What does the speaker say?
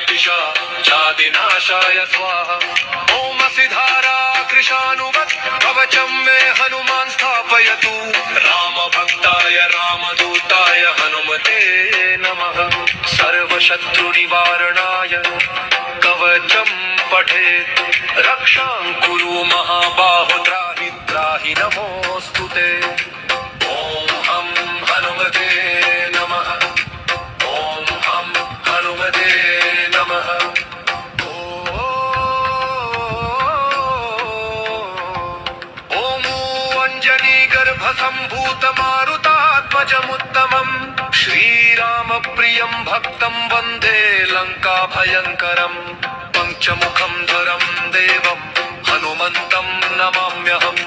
पिशाचादिनाशाय स्वाहा। ॐ सिद्धारा कृशानुवत् कवचं मे हनुमान् स्थापयतु। रामभक्ताय रामदूताय हनुमते नमः। सर्वशत्रुनिवारणाय कवचं पठेत्। रक्षां कुरु महाबाहो त्राहि त्राहि नमोऽस्तुते। ॐ हं हनुमते नमः। ॐ हं हनुमते नमः। ॐ अञ्जनीगर्भसम्भूतमारुतात्मजमुत्तमम् श्रीरामप्रियं भक्तं वन्दे लङ्काभयङ्करम्। पञ्चमुखं धरं देवं हनुमन्तं नमाम्यहम्।